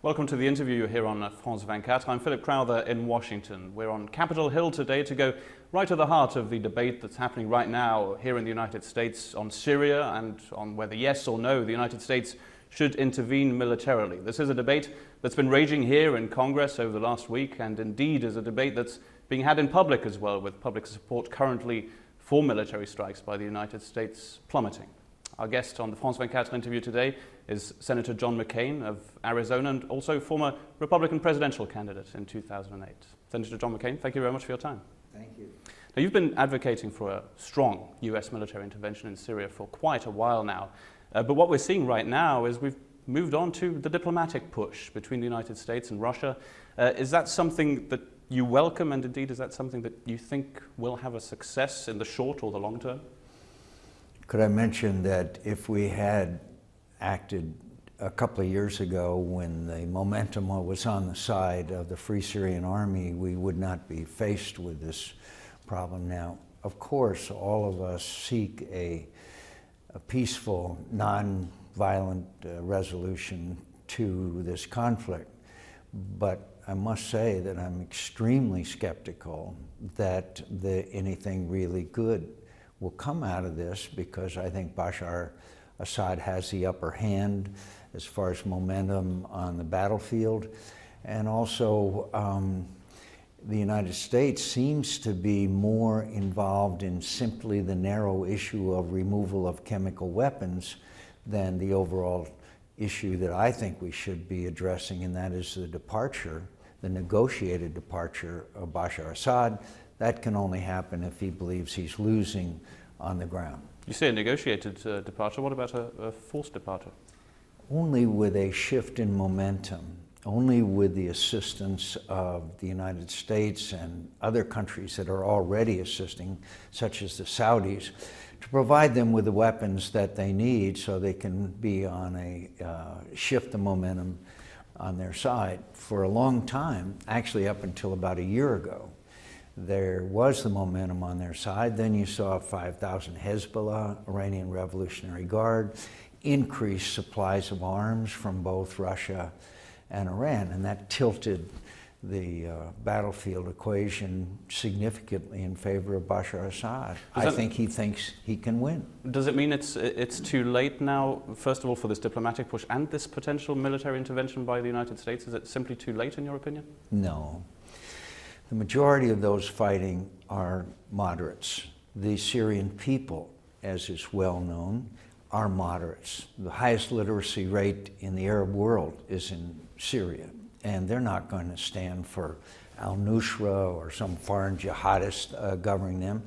Welcome to the interview here on France 24. I'm Philip Crowther in Washington. We're on Capitol Hill today to go right to the heart of the debate that's happening right now here in the United States on Syria and on whether yes or no the United States should intervene militarily. This is a debate that's been raging here in Congress over the last week, and indeed is a debate that's being had in public as well, with public support currently for military strikes by the United States plummeting. Our guest on the France 24 interview today is Senator John McCain of Arizona, and also former Republican presidential candidate in 2008. Senator John McCain, thank you very much for your time. Thank you. Now, you've been advocating for a strong US military intervention in Syria for quite a while now. But what we're seeing right now is we've moved on to the diplomatic push between the United States and Russia. Is that something that you welcome, and indeed is that something that you think will have a success in the short or the long term? Could I mention that if we had acted a couple of years ago when the momentum was on the side of the Free Syrian Army, we would not be faced with this problem now. Of course, all of us seek a peaceful, non-violent resolution to this conflict. But I must say that I'm extremely skeptical that anything really good will come out of this, because I think Bashar Assad has the upper hand as far as momentum on the battlefield. And also, the United States seems to be more involved in simply the narrow issue of removal of chemical weapons than the overall issue that I think we should be addressing, and that is the departure, the negotiated departure of Bashar Assad. That can only happen if he believes he's losing on the ground. You say a negotiated departure. What about a forced departure? Only with a shift in momentum, only with the assistance of the United States and other countries that are already assisting, such as the Saudis, to provide them with the weapons that they need so they can be on a shift the momentum on their side. For a long time, actually up until about a year ago, there was the momentum on their side. Then you saw 5,000 Hezbollah, Iranian Revolutionary Guard, increased supplies of arms from both Russia and Iran, and that tilted the battlefield equation significantly in favor of Bashar Assad. I think he thinks he can win. Does it mean it's too late now, first of all, for this diplomatic push and this potential military intervention by the United States? Is it simply too late, in your opinion? No. The majority of those fighting are moderates. The Syrian people, as is well known, are moderates. The highest literacy rate in the Arab world is in Syria, and they're not going to stand for al-Nusra or some foreign jihadist governing them.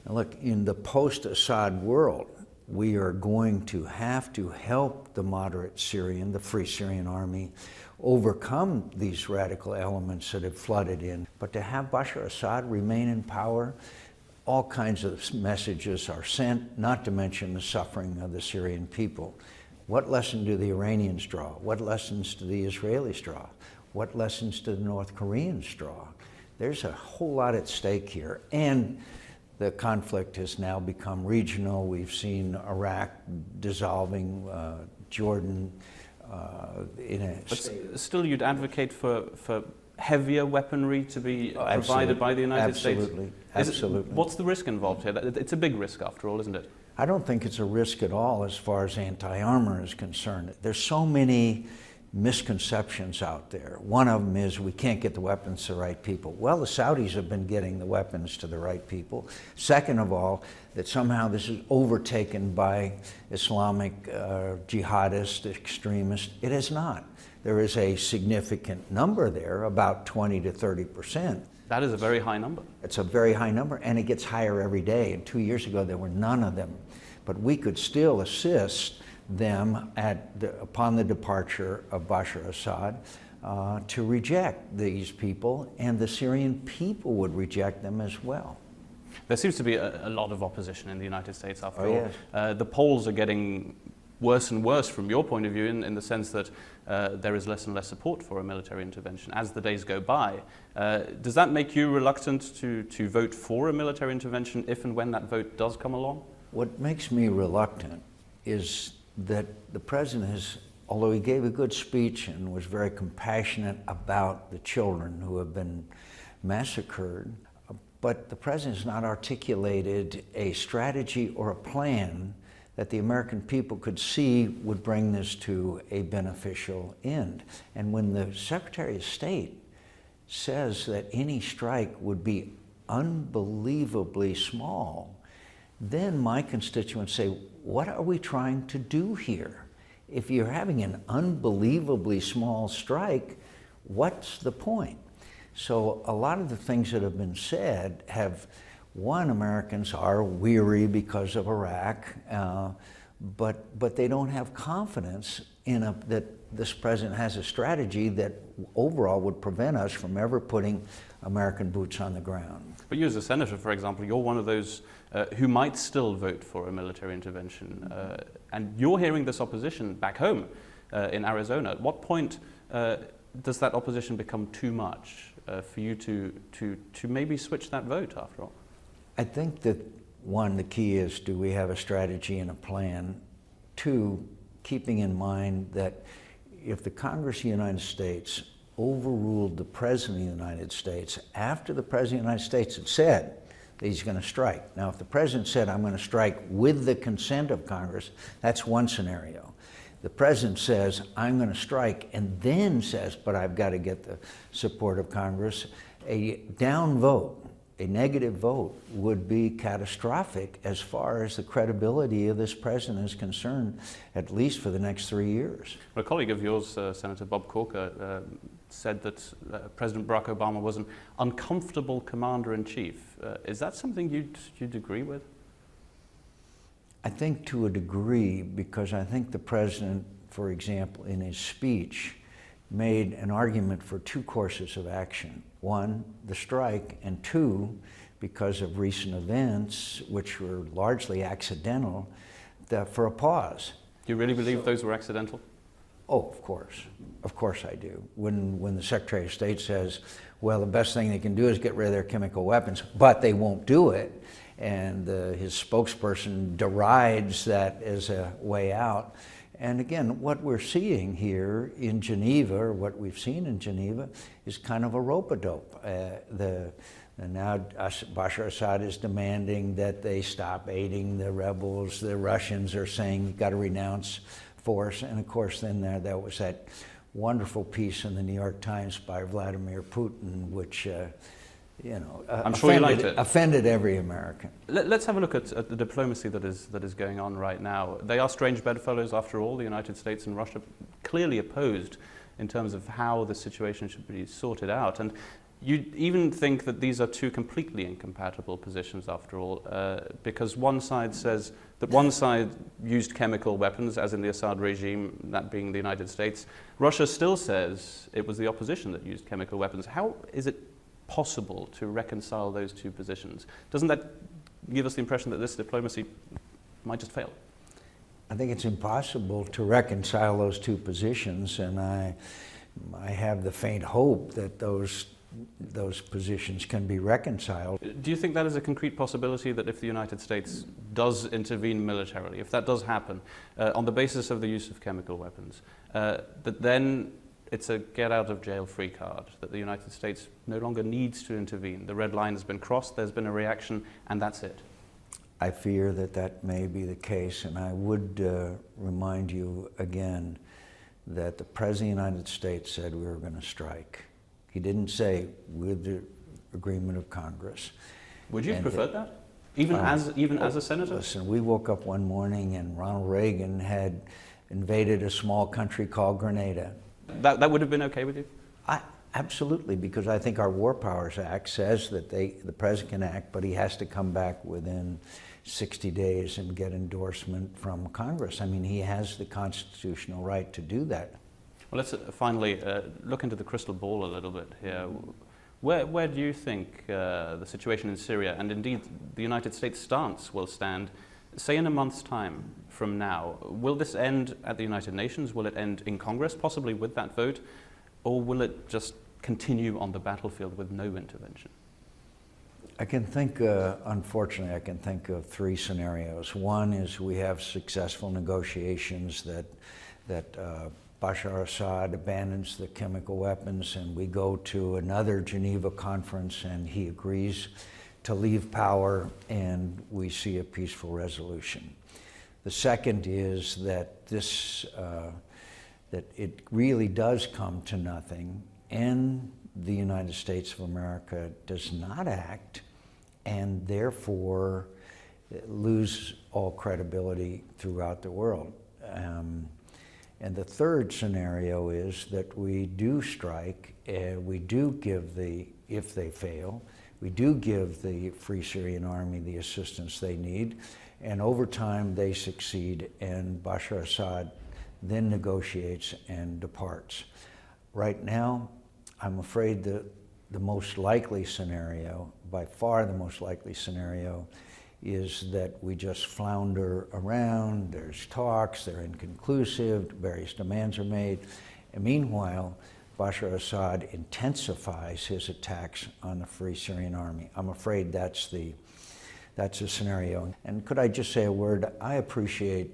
Now look, in the post-Assad world, we are going to have to help the moderate Syrian, the Free Syrian Army, overcome these radical elements that have flooded in. But to have Bashar Assad remain in power, all kinds of messages are sent, not to mention the suffering of the Syrian people. What lesson do the Iranians draw? What lessons do the Israelis draw? What lessons do the North Koreans draw? There's a whole lot at stake here. And the conflict has now become regional. We've seen Iraq dissolving, Jordan in a... But still you'd advocate for heavier weaponry to be provided by the United States? Absolutely. What's the risk involved here? It's a big risk after all, isn't it? I don't think it's a risk at all as far as anti-armor is concerned. There's so many misconceptions out there. One of them is we can't get the weapons to the right people. Well, the Saudis have been getting the weapons to the right people. Second of all, that somehow this is overtaken by Islamic jihadist extremists. It is not. There is a significant number there, about 20 to 30%. That is a very high number. It's a very high number, and it gets higher every day. And 2 years ago, there were none of them. But we could still assist them upon the departure of Bashar Assad to reject these people, and the Syrian people would reject them as well. There seems to be a lot of opposition in the United States after all. Yes. The polls are getting worse and worse from your point of view in the sense that there is less and less support for a military intervention as the days go by. Does that make you reluctant to vote for a military intervention if and when that vote does come along? What makes me reluctant is that the president has, although he gave a good speech and was very compassionate about the children who have been massacred, but the president has not articulated a strategy or a plan that the American people could see would bring this to a beneficial end. And when the Secretary of State says that any strike would be unbelievably small, then my constituents say, what are we trying to do here? If you're having an unbelievably small strike, what's the point? So a lot of the things that have been said have, one, Americans are weary because of Iraq, but they don't have confidence in that this president has a strategy that overall would prevent us from ever putting American boots on the ground. But you as a senator, for example, you're one of those who might still vote for a military intervention, and you're hearing this opposition back home in Arizona. At what point does that opposition become too much for you to maybe switch that vote after all? I think that, one, the key is, do we have a strategy and a plan? Two, keeping in mind that if the Congress of the United States overruled the President of the United States after the President of the United States had said that he's going to strike. Now, if the President said, I'm going to strike with the consent of Congress, that's one scenario. The President says, I'm going to strike, and then says, but I've got to get the support of Congress. A down vote, a negative vote, would be catastrophic as far as the credibility of this president is concerned, at least for the next 3 years. A colleague of yours, Senator Bob Corker, said that President Barack Obama was an uncomfortable commander-in-chief. Is that something you'd agree with? I think to a degree, because I think the president, for example, in his speech, made an argument for two courses of action. One, the strike, and two, because of recent events, which were largely accidental, for a pause. Do you really believe those were accidental? Oh, of course I do. When the Secretary of State says, well, the best thing they can do is get rid of their chemical weapons, but they won't do it, and his spokesperson derides that as a way out. And again, what we're seeing here in Geneva, or what we've seen in Geneva, is kind of a rope-a-dope. Now Bashar Assad is demanding that they stop aiding the rebels. The Russians are saying you've got to renounce force. And of course, then there was that wonderful piece in the New York Times by Vladimir Putin, which I'm sure you liked it. Offended every American. Let's have a look at the diplomacy that is going on right now. They are strange bedfellows after all, the United States and Russia, clearly opposed in terms of how the situation should be sorted out. And you even think that these are two completely incompatible positions after all, because one side says that one side used chemical weapons, as in the Assad regime, that being the United States. Russia still says it was the opposition that used chemical weapons. How is it possible to reconcile those two positions? Doesn't that give us the impression that this diplomacy might just fail? I think it's impossible to reconcile those two positions, and I have the faint hope that those positions can be reconciled. Do you think that is a concrete possibility, that if the United States does intervene militarily, if that does happen, on the basis of the use of chemical weapons, that then it's a get-out-of-jail-free card, that the United States no longer needs to intervene? The red line has been crossed, there's been a reaction, and that's it. I fear that that may be the case, and I would remind you again that the President of the United States said we were going to strike. He didn't say with the agreement of Congress. Would you have preferred that? Even as a senator? Listen, we woke up one morning and Ronald Reagan had invaded a small country called Grenada. That would have been okay with you? Absolutely, because I think our War Powers Act says that the President can act, but he has to come back within 60 days and get endorsement from Congress. I mean, he has the constitutional right to do that. Well, let's finally look into the crystal ball a little bit here. Where do you think the situation in Syria, and indeed the United States stance, will stand Say in a month's time from now, will this end at the United Nations? Will it end in Congress, possibly with that vote? Or will it just continue on the battlefield with no intervention? I can think, unfortunately, I can think of three scenarios. One is we have successful negotiations that Bashar al-Assad abandons the chemical weapons and we go to another Geneva conference and he agrees to leave power and we see a peaceful resolution. The second is that that it really does come to nothing and the United States of America does not act and therefore lose all credibility throughout the world. And the third scenario is that we do strike, we do give if they fail, we do give the Free Syrian Army the assistance they need, and over time they succeed and Bashar al-Assad then negotiates and departs. Right now, I'm afraid that the most likely scenario, by far the most likely scenario, is that we just flounder around, there's talks, they're inconclusive, various demands are made, and meanwhile, Bashar al-Assad intensifies his attacks on the Free Syrian Army. I'm afraid that's the scenario. And could I just say a word? I appreciate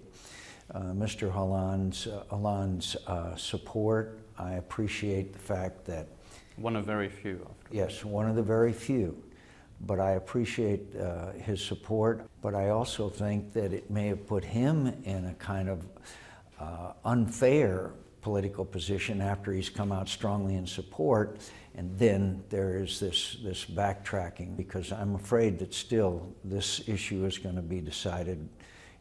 Mr. Hollande's support. I appreciate the fact that one of very few. Yes, one of the very few. But I appreciate his support, but I also think that it may have put him in a kind of unfair political position after he's come out strongly in support, and then there is this backtracking, because I'm afraid that still this issue is going to be decided,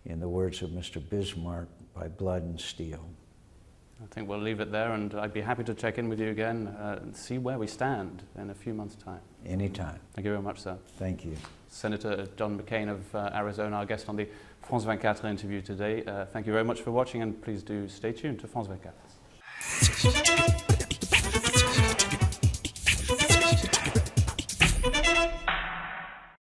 in the words of Mr. Bismarck, by blood and steel. I think we'll leave it there, and I'd be happy to check in with you again and see where we stand in a few months' time. Anytime. Thank you very much, sir. Thank you. Senator John McCain of Arizona, our guest on the France 24 interview today. Thank you very much for watching, and please do stay tuned to France 24.